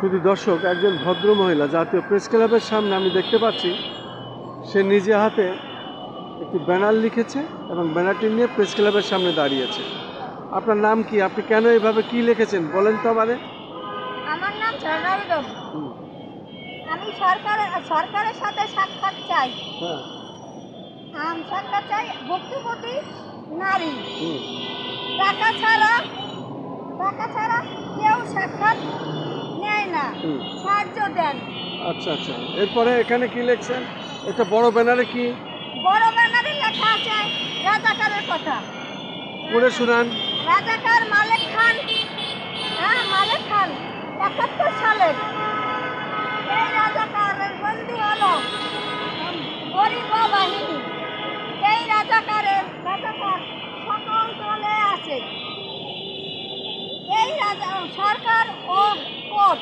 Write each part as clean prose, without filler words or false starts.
শুধু দর্শক, একজন ভদ্র মহিলা জাতীয় প্রেস ক্লাবের সামনে আমি দেখতে পাচ্ছি, সে নিজে হাতে একটি ব্যানার লিখেছে এবং ব্যানারটি নিয়ে প্রেস ক্লাবের সামনে দাঁড়িয়েছে। আপনার নাম কি? আপনি কেন এইভাবে কি লিখেছেন বলেন তো আমারে। আমার নাম ঝর্ণা বেগম। আমি সরকারের সাথে সাক্ষাৎ চাই। হ্যাঁ, সাক্ষাৎ চাই। ভুক্তভোগী নারী টাকা ছাড়া কেউ সাক্ষাৎ নেয় না, সাহায্য দেন। আচ্ছা আচ্ছা, এরপরে এখানে কি লিখছেন? একটা বড় ব্যানারে কি? বড় ব্যানারে লেখা আছে রাজাকারের কথা। পড়ে শুনান। রাজাকার মালেক খান, মালেক খান ৭১ সালের। এই রাজাকারের বন্দী হলো গরিব বাহিনী। এই রাজাকার সকল দলে আছে। এই সরকার ও কোর্ট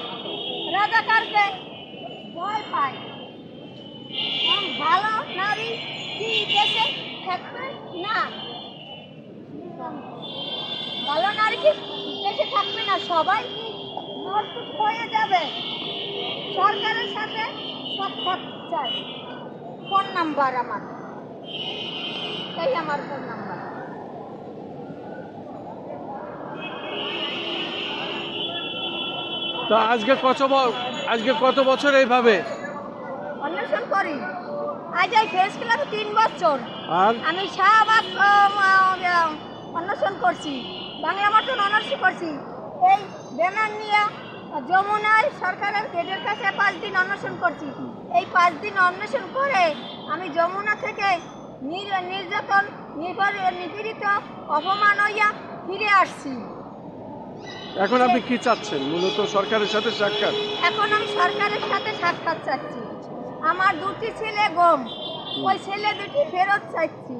রাজাকারকে ভয় পায়। ভালো নারী কি দেশে থাকবে না? ভালো নারী কি দেশে থাকবে না? সবাই কি নরক হয়ে যাবে? সরকারের সাথে সাক্ষাৎ চাই। ফোন নাম্বার আমার, এই আমার ফোন নাম্বার। তো আজকে কত বছর এইভাবে অন্বেষণ করি? আজ এই প্রেস ক্লাবে 3 বছর। আর আমি শাহবাগ অন্বেষণ করছি, বাংলা মতন অন্বেষণ করছি। এই ব্যানার নিয়ে যমুনায় সরকারের গেটের কাছে 5 দিন অন্বেষণ করছি। এই 5 দিন অন্বেষণ করে আমি যমুনা থেকে নির্যাতন, নিপীড়িত, অপমান হইয়া ফিরে আসছি। এখন আপনি কি চাচ্ছেন? মূলত সরকারের সাথে সাক্ষাৎ। এখন আমি সরকারের সাথে সাক্ষাৎ চাচ্ছি। আমার 2টি ছেলে গুম, ওই ছেলে 2টি ফেরত চাইছি।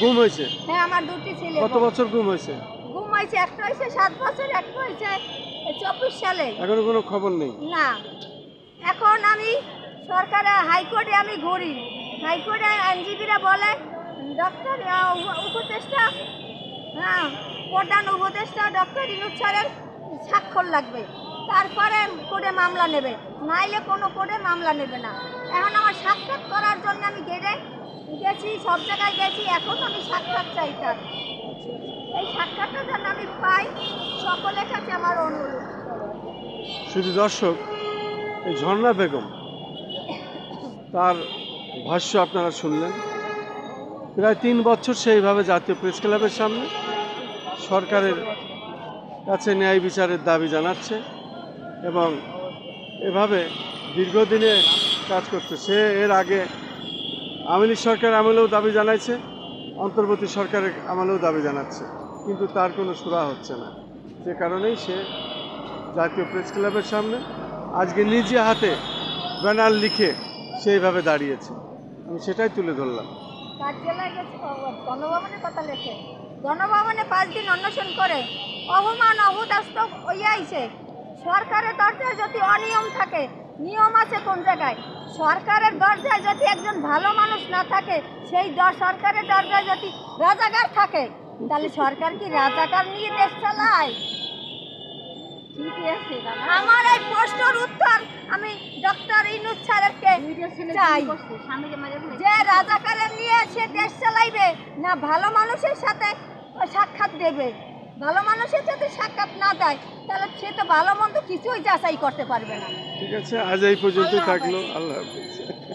গুম হয়েছে? হ্যাঁ, আমার 2টি ছেলে। কত বছর গুম হয়েছে? গুম হয়েছে, একটা হয়েছে 7 বছর, একটা হয়েছে 24 সালে। এখনো কোনো খবর নেই? না। এখন আমি সরকারের হাইকোর্টে আমি ঘুরি। হাইকোর্টে আইনজীবীরা বলে ডক্টর উপদেষ্টা, প্রধান উপদেষ্টা ডক্টর ইউনূস স্যারের স্বাক্ষর লাগবে, তারপরে কোর্টে মামলা নেবে, নাইলে কোনো কোর্টে মামলা নেবে না। এখন আমার সাক্ষাৎ করার জন্য আমি গেছি, সব জায়গায় গেছি। এখন আমি সাক্ষাৎ চাই তার। এই সাক্ষাৎটা যেন আমি পাই, সকলের কাছে আমার অনুরোধ। শুধু দর্শক, এই ঝর্ণা বেগম, তার ভাষ্য আপনারা শুনলেন। প্রায় 3 বছর সেইভাবে জাতীয় প্রেস ক্লাবের সামনে সরকারের কাছে ন্যায় বিচারের দাবি জানাচ্ছে এবং এভাবে দীর্ঘদিনে কাজ করছে। সে এর আগে আওয়ামী লীগ সরকার আমলেও দাবি জানাইছে, অন্তর্বর্তী সরকারের আমলেও দাবি জানাচ্ছে, কিন্তু তার কোনো সুরা হচ্ছে না। যে কারণেই সে জাতীয় প্রেস ক্লাবের সামনে আজকে নিজে হাতে ব্যানার লিখে সেইভাবে দাঁড়িয়েছে। আমি সেটাই তুলে ধরলাম। কার্যালয়ে গেছে, গণভবনের কথা লেখে। গণভবনে 5 দিন অন্বেষণ করে অপমান অবদাস্ত হইয়াছে। সরকারের দরজায় যদি অনিয়ম থাকে, নিয়ম আছে কোন জায়গায়? সরকারের দরজায় যদি একজন ভালো মানুষ না থাকে, সেই সরকারের দরজায় যদি রাজাকার থাকে, তাহলে সরকার কি রাজাকার নিয়ে দেশ চালায়? আমার এই প্রশ্নের উত্তর আমি ডক্টর ইউনূস স্যারকে চাই, যে রাজাকারের নিয়ে সে দেশ চালাইবে না ভালো মানুষের সাথে সাক্ষাৎ দেবে? ভালো মানুষের সাথে সাক্ষাৎ না দেয়, তাহলে সে তো ভালো মন্দ কিছুই যাচাই করতে পারবে না। ঠিক আছে, আজ এই পর্যন্তই থাকলো। আল্লাহ হাফেজ।